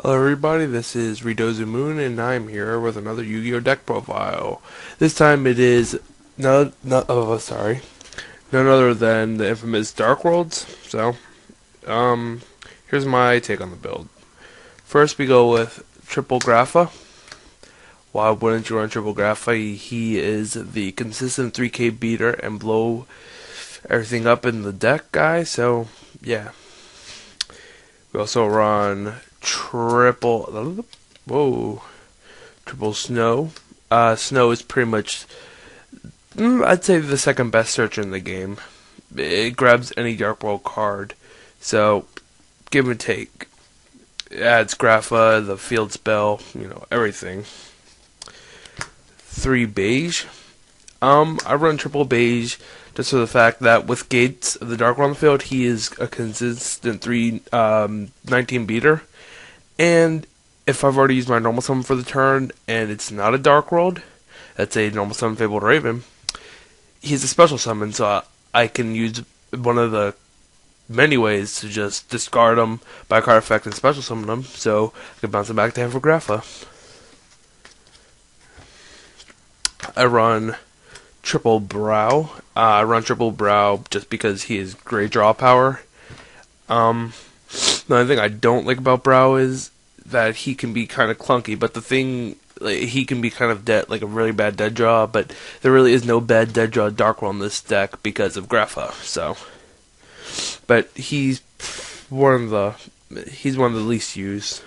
Hello everybody, this is Redozu Moon and I'm here with another Yu-Gi-Oh! Deck profile. This time it is none other than the infamous Dark Worlds. Here's my take on the build. First we go with Triple Grapha. Why wouldn't you run Triple Grapha? He is the consistent 3K beater and blow everything up in the deck guy, so yeah. We also run triple snow. Snow is pretty much, I'd say, the second best search in the game. It grabs any Dark World card, so give and take. It adds Grapha, the field spell, everything. 3 beige. I run triple beige just for the fact that with Gates of the Dark World on the field, he is a consistent 19 beater. And if I've already used my normal summon for the turn and it's not a Dark World, that's a normal summon Fabled Raven, he's a special summon, so I can use one of the many ways to just discard him by card effect and special summon him, so I can bounce him back to hand for Grapha. I run Triple Brow. I run Triple Brow just because he is great draw power. The only thing I don't like about Brow is that he can be kind of clunky, but he can be kind of dead, like a really bad dead draw, but there really is no bad dead draw Dark World in this deck because of Grapha, so. But he's one of the least used.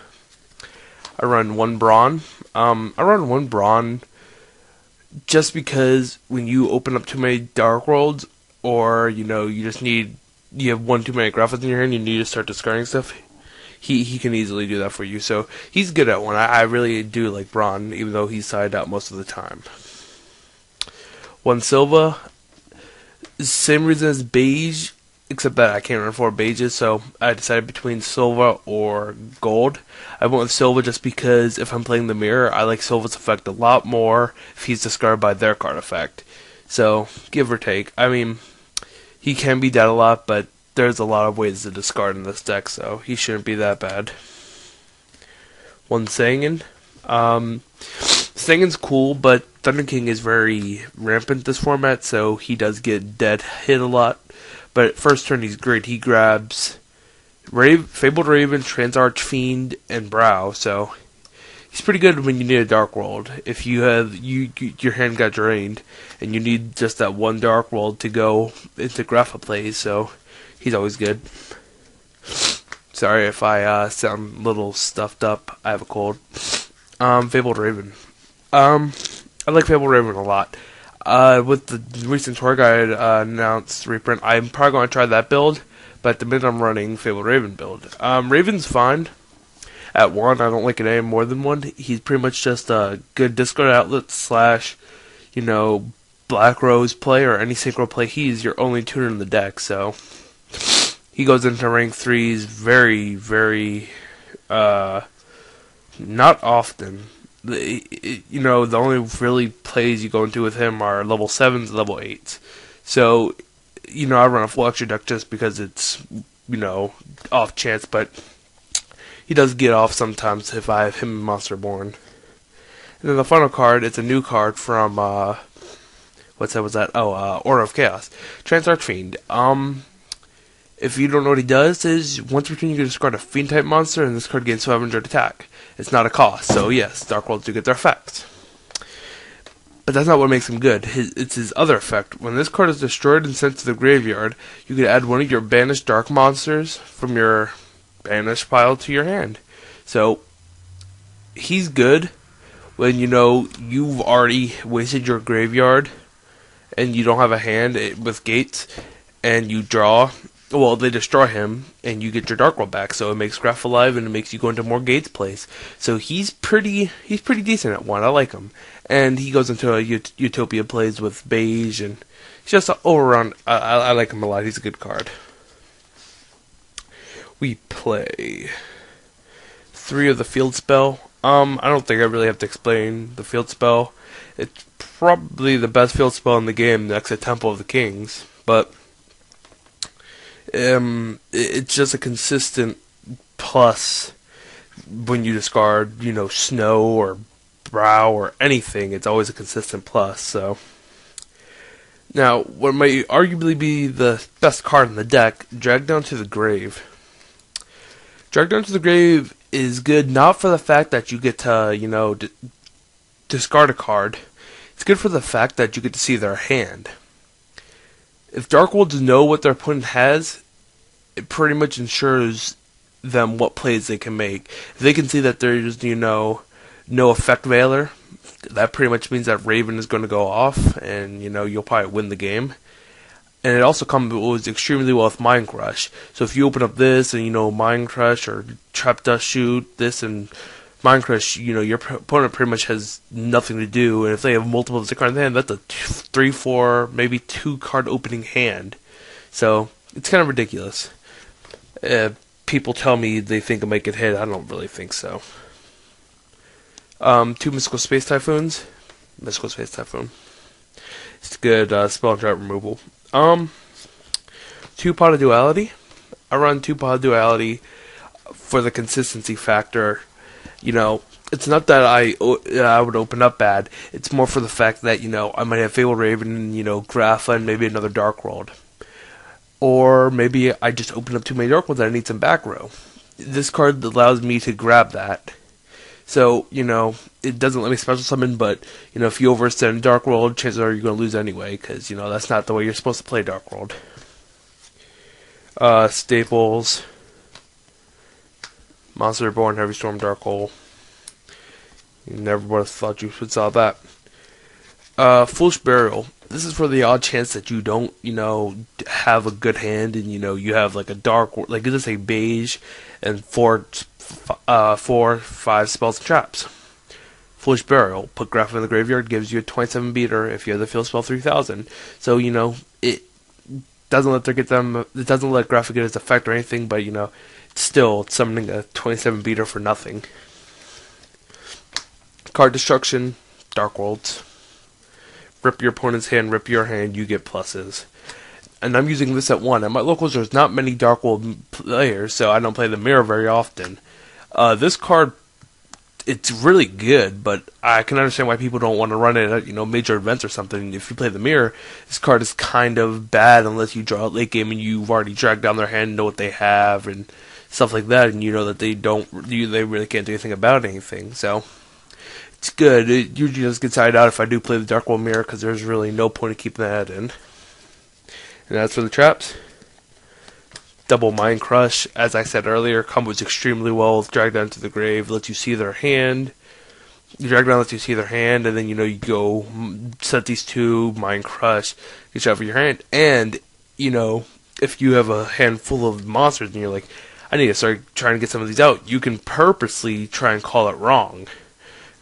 I run one Brawn. I run one Brawn just because when you open up too many Dark Worlds, or you have one too many Graphas in your hand, you need to start discarding stuff. He can easily do that for you, so he's good at one. I really do like Brawn, even though he's sided out most of the time. One Silva, same reason as Beige, except that I can't run 4 Beiges, so I decided between Silva or Gold. I went with Silva just because if I'm playing the Mirror, I like Silva's effect a lot more if he's discarded by their card effect. So, give or take. I mean, he can be dead a lot, but there's a lot of ways to discard in this deck, so he shouldn't be that bad. One Sangan. Sangan's cool, but Thunder King is very rampant this format, so he does get dead hit a lot. But at first turn, he's great. He grabs Fabled Raven, Transarch Fiend, and Brow, so he's pretty good when you need a Dark World. If you have your hand got drained and you need just that one Dark World to go into Grapha plays, so he's always good. Sorry if I sound a little stuffed up. I have a cold. Fabled Raven. I like Fabled Raven a lot. With the recent tour guide announced reprint, I'm probably going to try that build, but at the minute I'm running Fabled Raven build. Raven's fine. At 1, I don't like it any more than 1. He's pretty much just a good discard outlet / Black Rose play or any synchro play. He's your only tuner in the deck, so he goes into rank 3s very, very, not often. The only really plays you go into with him are level 7s, level 8s. So, I run a full extra deck just because it's, off chance, but he does get off sometimes if I have him in Monster Born. And then the final card, it's a new card from, what's that? Aura of Chaos. Transarch Fiend. If you don't know what he does, is once per turn you can discard a Fiend type monster, and this card gains 500 attack. It's not a cost, so yes, Dark Worlds do get their effect. But that's not what makes him good. It's his other effect. When this card is destroyed and sent to the graveyard, you can add one of your banished dark monsters from your banished pile to your hand. So, he's good when you've already wasted your graveyard and you don't have a hand with Gates, and you draw. Well, they destroy him, and you get your Dark World back, so it makes Graph alive, and it makes you go into more Gates plays. So he's pretty decent at 1. I like him, and he goes into Utopia plays with Beige, and he's just all around. I like him a lot. He's a good card. We play 3 of the field spell. I don't think I really have to explain the field spell. It's probably the best field spell in the game next to Temple of the Kings, but it's just a consistent plus when you discard, Snow or Brow or anything, it's always a consistent plus. So now, what might arguably be the best card in the deck, Drag Down to the Grave. Drag Down to the Grave is good not for the fact that you get to, discard a card. It's good for the fact that you get to see their hand. If Dark Worlds know what their opponent has, it pretty much ensures them what plays they can make. If they can see that there's, no effect Veiler, that pretty much means that Raven is going to go off, and, you'll probably win the game. And it also combos extremely well with Mind Crush. So if you open up this and, Mind Crush or Trap Dust Shoot, this and Mind Crush, your opponent pretty much has nothing to do. And if they have multiple of the cards in the hand, that's a 3, 4, maybe 2 card opening hand. So it's kind of ridiculous. People tell me they think it'll make it hit. I don't really think so. 2 Mystical Space Typhoons. Mystical Space Typhoon. It's good spell and trap removal. 2 Pot of Duality. I run 2 Pot of Duality for the consistency factor. It's not that I would open up bad. It's more for the fact that, I might have Fabled Raven, Grapha, and maybe another Dark World. Or maybe I just open up too many Dark Worlds and I need some back row. This card allows me to grab that. So, it doesn't let me special summon, but, if you overextend Dark World, chances are you're going to lose anyway, because, that's not the way you're supposed to play Dark World. Staples. Monster Reborn, Heavy Storm, Dark Hole. You never would have thought you would saw that. Foolish Burial. This is for the odd chance that you don't, have a good hand, and, you have, like, a Dark World, like, let's say Beige, and 4, 5 spells and traps. Foolish Burial. Put Grapha in the graveyard, gives you a 27 beater if you have the field spell 3000. So, it doesn't let it doesn't let Grapha get its effect or anything, but, it's still summoning a 27 beater for nothing. Card Destruction, Dark Worlds. Rip your opponent's hand, rip your hand, you get pluses. And I'm using this at 1. At my locals, there's not many Dark World players, so I don't play the Mirror very often. This card, it's really good, but I can understand why people don't want to run it at, major events or something. If you play the Mirror, this card is kind of bad unless you draw it late game and you've already dragged down their hand and know what they have and stuff like that, and you know that they really can't do anything about anything. So it's good. It usually just gets side out if I do play the Dark World Mirror, because there's really no point in keeping that in. And as for the traps, double Mind Crush, as I said earlier, combos extremely well with Drag Down to the Grave, lets you see their hand. You drag down, lets you see their hand, and then, you go set these 2, Mind Crush, get you out of your hand. And, if you have a hand full of monsters and you're like, I need to start trying to get some of these out, you can purposely try and call it wrong.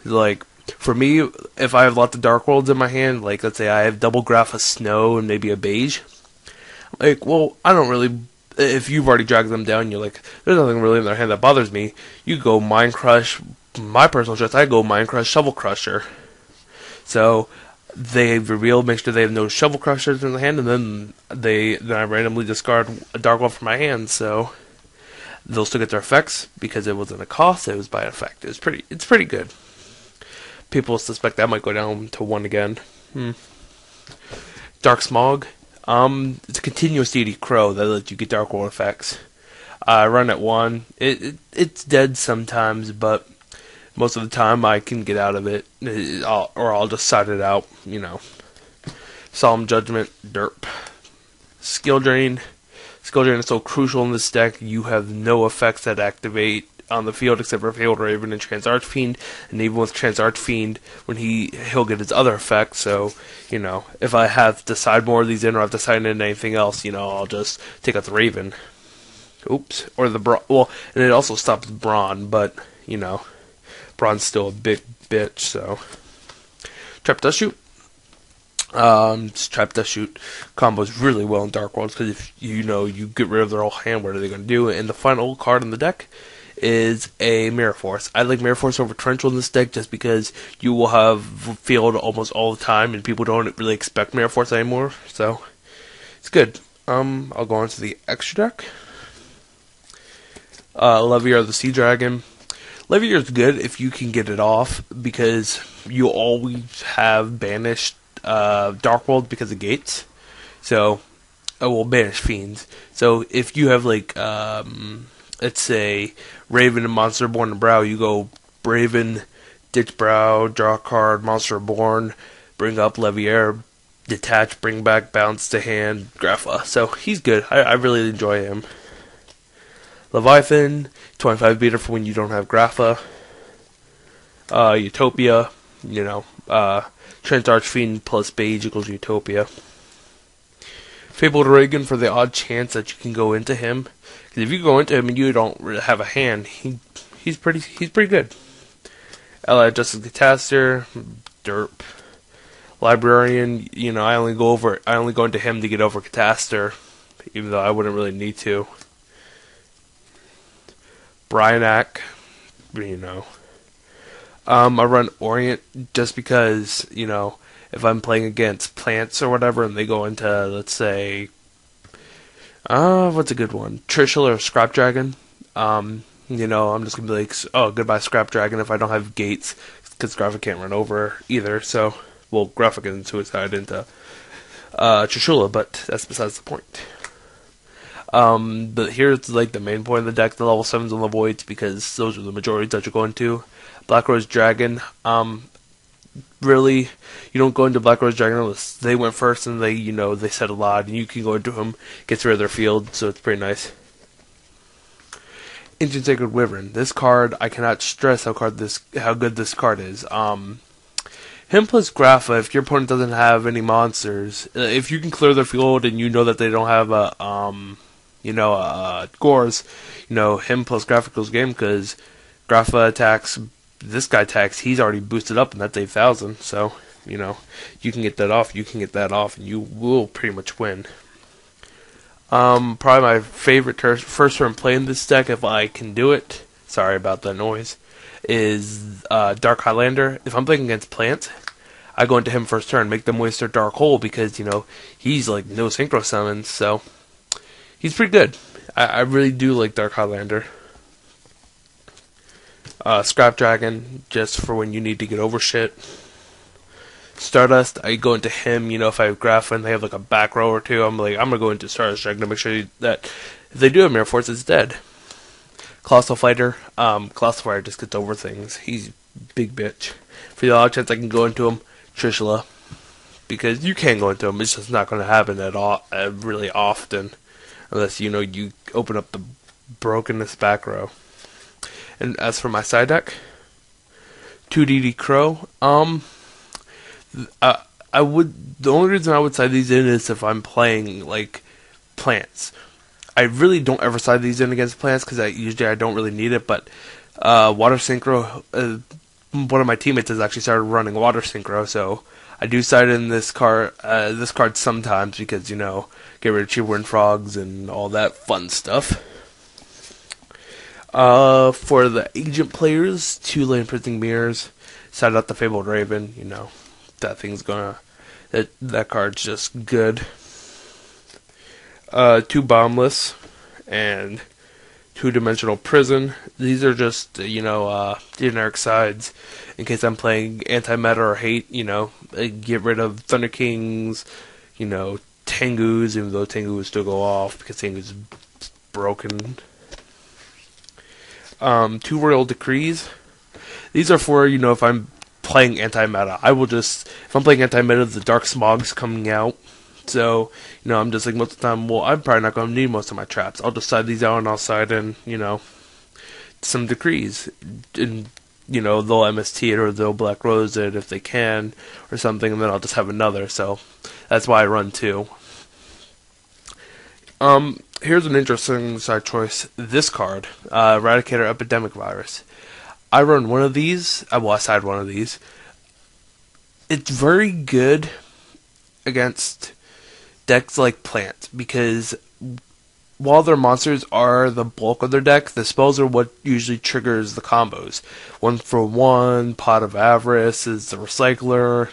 Like, for me, if I have lots of Dark Worlds in my hand, like, let's say I have double Grapha Snow and maybe a Beige, like, well, I don't really, if you've already dragged them down, you're like, there's nothing really in their hand that bothers me, you go Mind Crush. My personal choice, I go Mind Crush, Shovel Crusher. So, they reveal, make sure they have no Shovel Crushers in the hand, and then I randomly discard a Dark World from my hand, so they'll still get their effects, because it wasn't a cost, it was by effect. It's pretty good. People suspect that might go down to 1 again. Dark Smog. It's a continuous deity crow that lets you get Dark World effects. I run at 1. It's dead sometimes, but most of the time I can get out of it, or I'll just side it out. Solemn Judgment, derp. Skill Drain. Skill Drain is so crucial in this deck. You have no effects that activate on the field except for Fabled Raven and Trans Archfiend, and even with Trans Archfiend, when he'll get his other effects. So, if I have to side more of these in, or I have to side in anything else, I'll just take out the Raven. Oops. Or the well, and it also stops Brawn, but, Brawn's still a big bitch, so. Trap Dust Shoot. Trap Dust Shoot combos really well in Dark Worlds, because if you get rid of their whole hand, what are they going to do? And the final card in the deck is a Mirror Force. I like Mirror Force over Torrential in this deck just because you will have field almost all the time, and people don't really expect Mirror Force anymore, so it's good. I'll go on to the extra deck. Leviar the Sea Dragon. Levier's good if you can get it off, because you always have banished Dark World because of gates. So, banish fiends. So if you have like, let's say, Raven and Monster Born and Brow, you go Raven, ditch Brow, draw a card, Monster Born, bring up Levier, detach, bring back, bounce to hand, Grapha. So he's good. I really enjoy him. Leviathan, 25 beater for when you don't have Grapha. Utopia, Trent Archfiend plus Beige equals Utopia. Fabled Reagan for the odd chance that you can go into him. Because if you go into him and you don't really have a hand, he's pretty good. Allied Justice Cataster, Derp. Librarian, I only go into him to get over Cataster, even though I wouldn't really need to. Bryanak, I run Orient just because, if I'm playing against plants or whatever and they go into, let's say, what's a good one? Trishul or Scrap Dragon. I'm just going to be like, oh, goodbye Scrap Dragon if I don't have gates, because Graphic can't run over either, so, Graphic can suicide into Trishula, but that's besides the point. But here's like the main point of the deck, the level 7s and level 8s, because those are the majorities that you're going to. Black Rose Dragon, really, you don't go into Black Rose Dragon unless they went first and they said a lot, and you can go into them, gets rid of their field, so it's pretty nice. Ancient Sacred Wyvern. This card, I cannot stress how good this card is. Him plus Grapha, if your opponent doesn't have any monsters, if you can clear their field and you know that they don't have Gores, him plus Grapha goes game, because Grapha attacks, this guy attacks, he's already boosted up, and that's 8,000, so, you can get that off, and you will pretty much win. Probably my favorite first turn play in this deck, if I can do it, sorry about the noise, is Dark Highlander. If I'm playing against plants, I go into him first turn, make them waste their Dark Hole, because, he's like no synchro summons, so he's pretty good. I really do like Dark Highlander. Scrap Dragon, just for when you need to get over shit. Stardust, I go into him, if I have Graph and they have like a back row or two, I'm gonna go into Stardust Dragon to make sure that if they do have Mirror Force, it's dead. Colossal Fighter, Colossal Fighter just gets over things. He's big bitch. For the odd chance I can go into him, Trishula, because you can go into him, it's just not going to happen at all, really often, unless you open up the brokenness back row. And as for my side deck, 2DD Crow, the only reason I would side these in is if I'm playing like plants. I really don't ever side these in against plants because usually I don't really need it. But Water Synchro, one of my teammates has actually started running Water Synchro, so I do side in this card sometimes because get rid of Cheap Wind Frogs and all that fun stuff. For the agent players, 2 Lane Printing Mirrors, side out the Fabled Raven. That thing's that card's just good. 2 Boundless and 2-Dimensional Prison. These are just generic sides in case I'm playing anti-meta or hate. Get rid of Thunder Kings. Tengus, even though Tengu would still go off because Tengu's broken. 2 Royal Decrees. These are for if I'm playing anti-meta. If I'm playing anti-meta, the Dark Smog's coming out. So, I'm just like, most of the time, I'm probably not going to need most of my traps. I'll just side these out and I'll side in, some decrees. And, they'll MST it or they'll Black Rose it if they can or something, and then I'll just have another. So, that's why I run 2. Here's an interesting side choice. This card, Eradicator Epidemic Virus. I run one of these. I side one of these. It's very good against decks like Plant, because while their monsters are the bulk of their deck, the spells are what usually triggers the combos. 1-for-1, Pot of Avarice is the Recycler,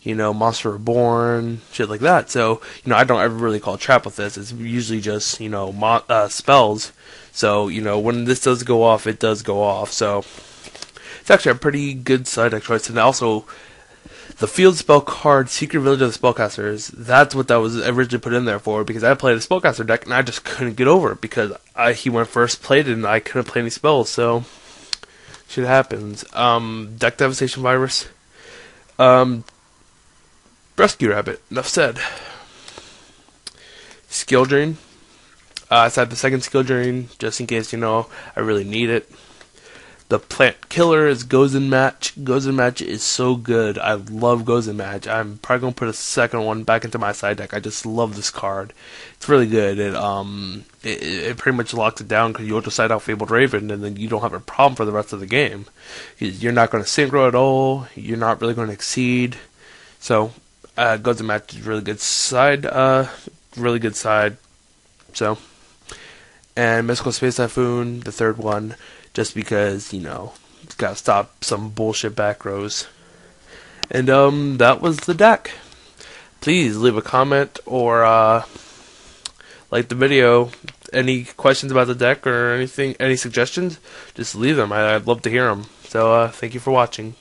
Monster Reborn, shit like that. So, I don't ever really call trap with this. It's usually just, spells. So, when this does go off, it does go off. So, It's actually a pretty good side deck choice, and also the field spell card, Secret Village of the Spellcasters, that's what that was originally put in there for, because I played a Spellcaster deck and I just couldn't get over it because he went first, played it, and I couldn't play any spells, so shit happens. Deck Devastation Virus. Rescue Rabbit, enough said. Skill Drain. I said the second Skill Drain, just in case, I really need it. The Plant Killer is Gozen Match. Gozen Match is so good. I love Gozen Match. I'm probably going to put a second one back into my side deck. I just love this card. It's really good. It pretty much locks it down because you just side out Fabled Raven, and then you don't have a problem for the rest of the game. You're not going to synchro at all. You're not really going to exceed. So, Gozen Match is really good side. Really good side. So, and Mystical Space Typhoon, the third one. Just because, it's got to stop some bullshit back rows. And, that was the deck. Please leave a comment or, like the video. Any questions about the deck or anything, any suggestions, just leave them. I'd love to hear them. So, thank you for watching.